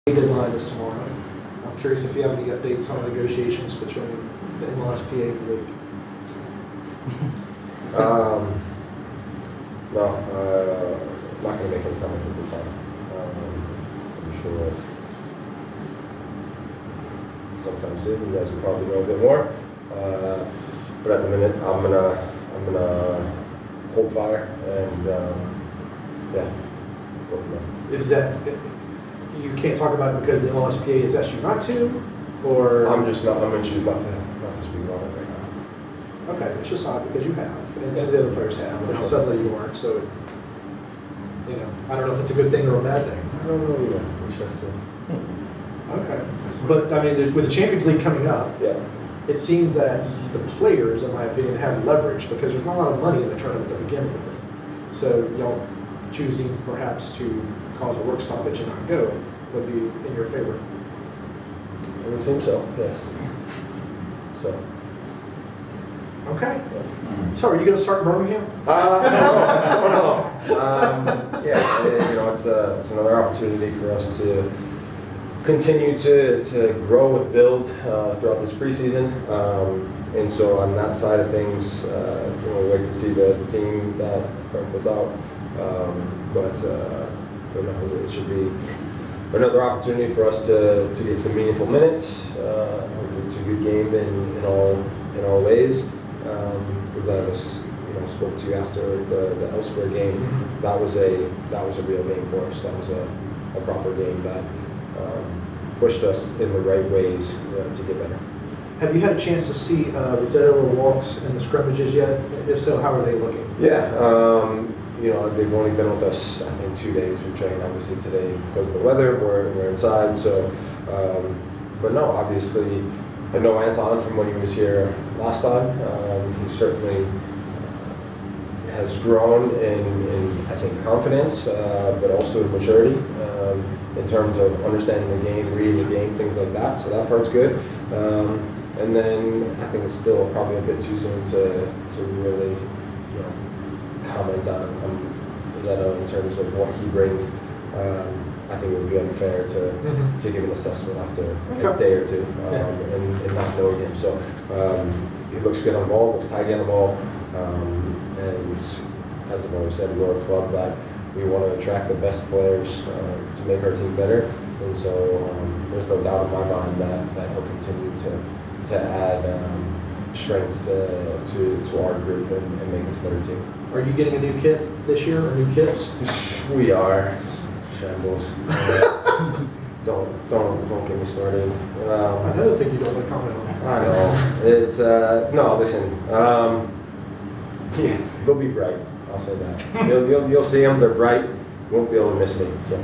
Deadline is tomorrow. I'm curious if you have any updates on negotiations between the MLSPA and the league. No, not going to make any comments at this time. I'm sure sometime soon you guys will probably know a bit more. But at the minute, I'm gonna hold fire and yeah, go from there. Is that, you can't talk about it because the MLSPA has asked you not to, or? I'm going to choose not to speak about it right now. Okay, it's just not because you have, and some of the other players have, and suddenly you aren't, so, you know, I don't know if it's a good thing or a bad thing. I don't know either. We shall see. Okay. But, I mean, with the Champions League coming up, Yeah. it seems that the players, in my opinion, have leverage because there's not a lot of money in the tournament to begin with. So, y'all choosing perhaps to cause a work stoppage and not go would be in your favor. It would seem so, yes. So. Okay. So, are you going to start in Birmingham? I don't know. Yeah, you know, it's another opportunity for us to continue to grow and build throughout this preseason. And so on that side of things, we'll wait to see the team that Frank puts out. But no, it should be another opportunity for us to get some meaningful minutes. It's a good game in all ways. Because as I spoke to you after the Elsewhere game, that was a real game for us. That was a proper game that pushed us in the right ways to get better. Have you had a chance to see Rosetto walks and the scrimmages yet? If so, how are they looking? Yeah, they've only been with us, I think, 2 days. We trained obviously today because of the weather. We're inside, so. But no, obviously, I know Anton from when he was here last time. He certainly has grown in I think confidence, but also in maturity in terms of understanding the game, reading the game, things like that. So that part's good. And then I think it's still probably a bit too soon to really comment on Rosetto in terms of what he brings. I think it would be unfair to give an assessment after a day or two and not knowing him. So he looks good on the ball, looks tidy on the ball, and as I've always said, we're a club that we want to attract the best players to make our team better. And so there's no doubt in my mind that he'll continue to add strength to our group and make us a better team. Are you getting a new kit this year, or new kits? We are. Shambles. Don't get me started. Another thing you don't want to comment on. I know. It's no. Listen. Yeah, they'll be bright. I'll say that. You'll see them. They're bright. You won't be able to miss me. So.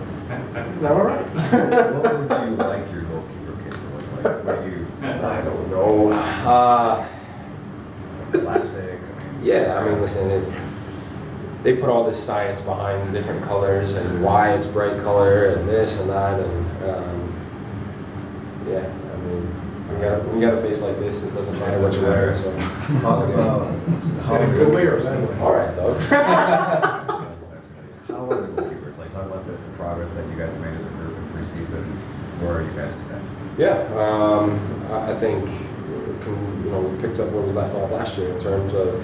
All right. What would you like your goalkeeper kit to look like? What do you? I don't know. Classic. Yeah. I mean, listen. They put all this science behind different colors and why it's bright color and this and that and yeah, I mean when you got a face like this, it doesn't matter what you wear. So Talk about Good way or bad way? all right, Doug. how are the goalkeepers? Like, talk about the progress that you guys made as a group in preseason. Where are you guys today? Yeah, I think we picked up where we left off last year in terms of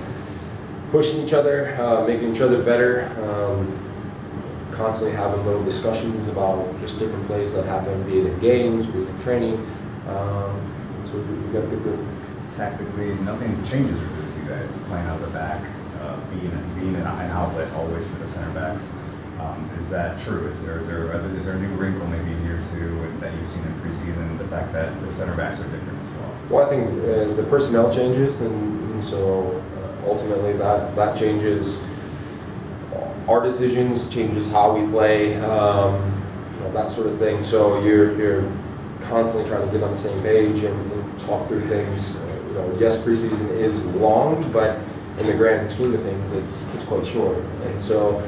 pushing each other, making each other better, constantly having little discussions about just different plays that happen, be it in games, be it in training. So we've got a good group. Tactically, nothing changes with you guys playing out the back, being an outlet always for the center backs. Is that true? Is there a new wrinkle maybe in year two that you've seen in preseason? The fact that the center backs are different as well. Well, I think the personnel changes, and so ultimately that changes our decisions, changes how we play, that sort of thing. So you're constantly trying to get on the same page and talk through things. Yes, preseason is long, but in the grand scheme of things, it's quite short. And so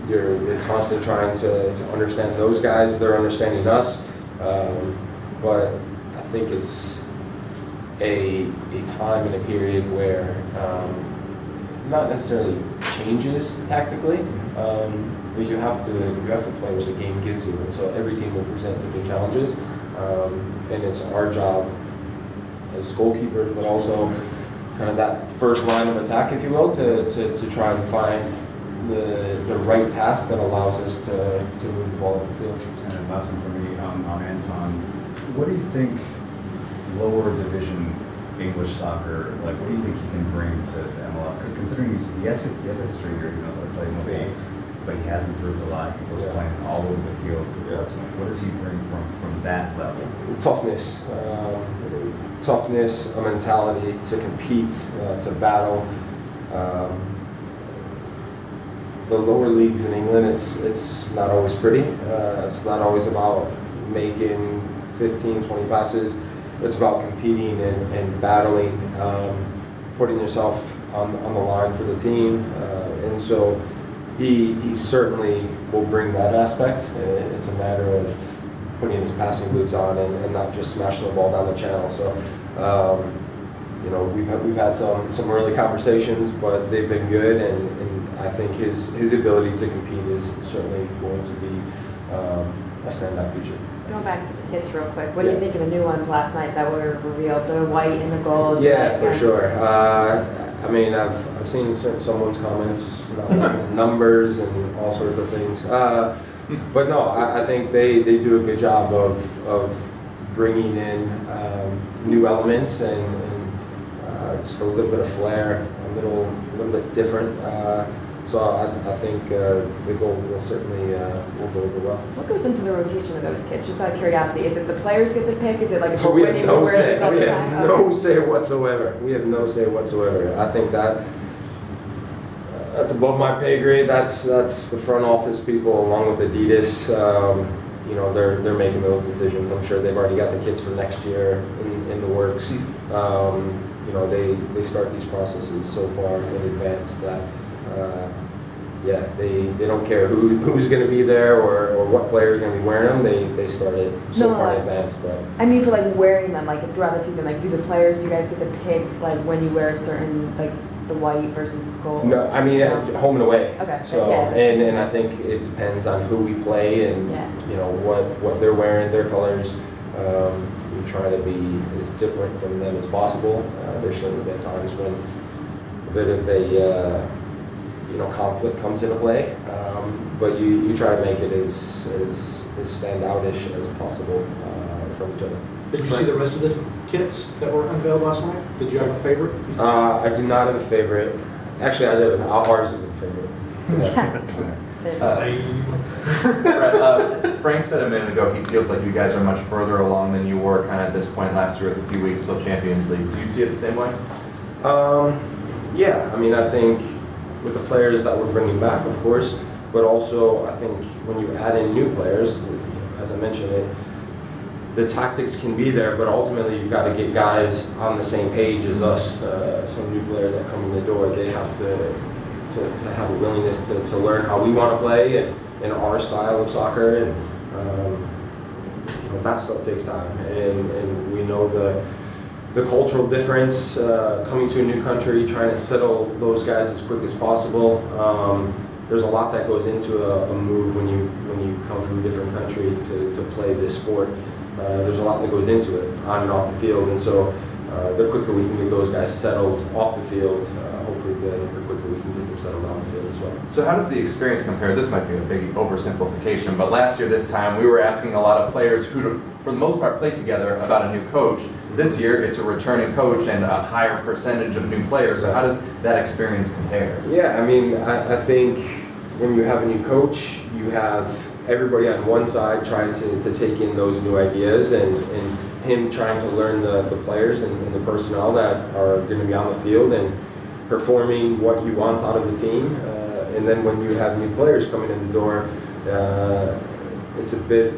you're constantly trying to understand those guys. They're understanding us. But I think it's a time and a period where not necessarily changes tactically, but you have to play what the game gives you, and so every team will present different challenges, and it's our job as goalkeepers, but also kind of that first line of attack, if you will, to try and find the right pass that allows us to move the ball up the field. And last one for me, on Anton, what do you think lower division English soccer, like what do you think he can bring to MLS? Because considering he has a history here, he knows how to play movie, but he has improved a lot. He was playing all over the field for Portsmouth. What does he bring from that level? Toughness, a mentality to compete, to battle. The lower leagues in England, it's not always pretty. It's not always about making 15, 20 passes. It's about competing and battling, putting yourself on the line for the team. And so he certainly will bring that aspect. It's a matter of putting his passing boots on and not just smashing the ball down the channel. So, we've had some early conversations, but they've been good, and I think his ability to compete is certainly going to be a standout feature. Going back to the kits real quick, what do you think of the new ones last night that were revealed? The white and the gold? Yeah, for sure. I've seen someone's comments, numbers and all sorts of things. But no, I think they do a good job of bringing in new elements and just a little bit of flair, a little bit different. So I think the goal will certainly will go over well. What goes into the rotation of those kits? Just out of curiosity, is it the players get to pick? Is it like a We have no say. all We the have time? no say whatsoever. We have no say whatsoever. I think that's above my pay grade. That's the front office people along with Adidas. They're making those decisions. I'm sure they've already got the kits for next year in the works. They start these processes so far in advance that they don't care who's going to be there or what player is going to be wearing them. They start it so far in advance. But I mean, for like wearing them, like throughout the season, like do the players, you guys get to pick like when you wear a certain like the white versus gold? No, I mean home and away. Okay. So yeah. and I think it depends on who we play and what they're wearing, their colors. We try to be as different from them as possible. There's certainly been times when a bit of a conflict comes into play, but you try to make it as standoutish as possible from each other. Did you see the rest of the kits that were unveiled last night? Did you have a favorite? I do not have a favorite. Actually, I did. Ours is a favorite. Frank said a minute ago he feels like you guys are much further along than you were kind of at this point last year with a few weeks till Champions League. Do you see it the same way? Yeah, I think with the players that we're bringing back, of course, but also I think when you add in new players, as I mentioned, the tactics can be there, but ultimately you've got to get guys on the same page as us. Some new players that come in the door, they have to have a willingness to learn how we want to play and our style of soccer, and that stuff takes time. And we know the cultural difference, coming to a new country, trying to settle those guys as quick as possible. There's a lot that goes into a move when you come from a different country to play this sport. There's a lot that goes into it on and off the field, and so the quicker we can get those guys settled off the field, hopefully the quicker we can get them settled on the field as well. So how does the experience compare? This might be a big oversimplification, but last year this time we were asking a lot of players who, for the most part, played together about a new coach. This year it's a returning coach and a higher percentage of new players. So how does that experience compare? Yeah, I think when you have a new coach, you have everybody on one side trying to take in those new ideas and him trying to learn the players and the personnel that are going to be on the field and performing what he wants out of the team. And then when you have new players coming in the door, it's a bit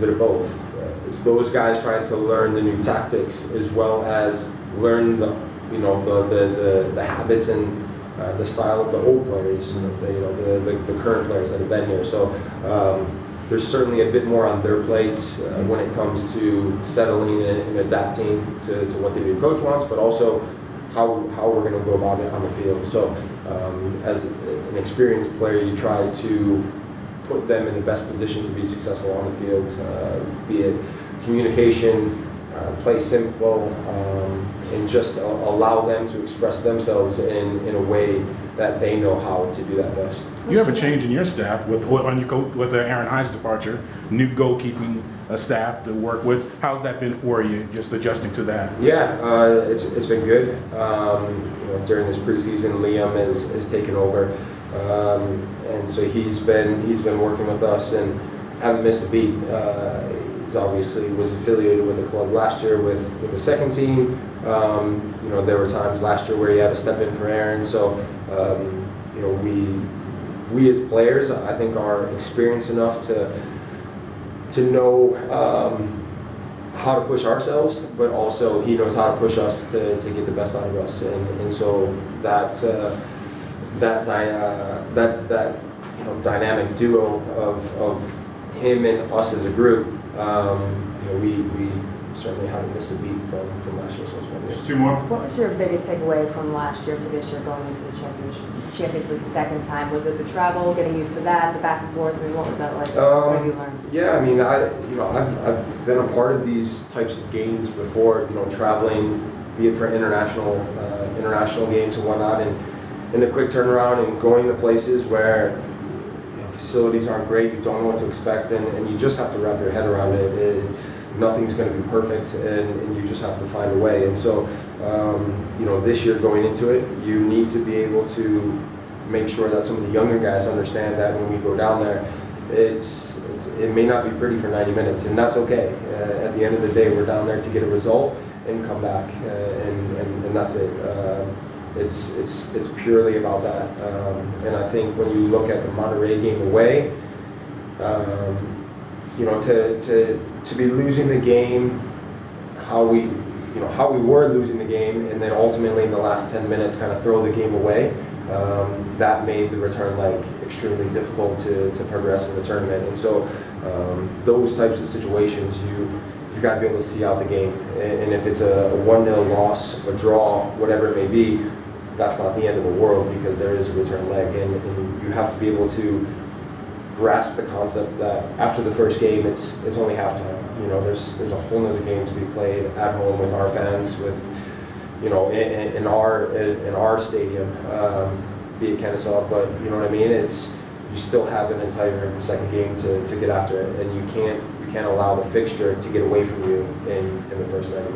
of both. It's those guys trying to learn the new tactics as well as learn the habits and the style of the old players, the current players that have been here. So there's certainly a bit more on their plates when it comes to settling and adapting to what the new coach wants, but also how we're going to go about it on the field. So as an experienced player, you try to put them in the best position to be successful on the field, be it communication, play simple, and just allow them to express themselves in a way that they know how to do that best. You have a change in your staff with Aaron Hines' departure, new goalkeeping staff to work with. How's that been for you, just adjusting to that? Yeah, it's been good. During this preseason, Liam has taken over, and so he's been working with us and haven't missed a beat. He's obviously was affiliated with the club last year with the second team. There were times last year where he had to step in for Aaron. So we as players, I think, are experienced enough to know how to push ourselves, but also he knows how to push us to get the best out of us, and so that dynamic duo of him and us as a group, we certainly haven't missed a beat from last year. So it's been good. Just two more. What was your biggest takeaway from last year to this year going into the Champions League second time? Was it the travel, getting used to that, the back and forth? I mean, what was that like? What did you learn? Yeah, I mean, I've been a part of these types of games before. Traveling, be it for international games and whatnot, and the quick turnaround and going to places where facilities aren't great, you don't know what to expect, and you just have to wrap your head around it. Nothing's going to be perfect, and you just have to find a way. And so, this year going into it, you need to be able to make sure that some of the younger guys understand that when we go down there, it may not be pretty for 90 minutes, and that's okay. At the end of the day, we're down there to get a result and come back, and that's it. It's purely about that. And I think when you look at the Monterey game away, to be losing the game, how we were losing the game, and then ultimately in the last 10 minutes kind of throw the game away, that made the return leg extremely difficult to progress in the tournament. And so those types of situations, you've got to be able to see out the game. And if it's a 1-0 loss, a draw, whatever it may be, that's not the end of the world, because there is a return leg, and you have to be able to grasp the concept that after the first game, it's only halftime. There's a whole nother game to be played at home with our fans, with in our stadium, be it Kennesaw. But you know what I mean. You still have an entire second game to get after it, and you can't allow the fixture to get away from you in the first 90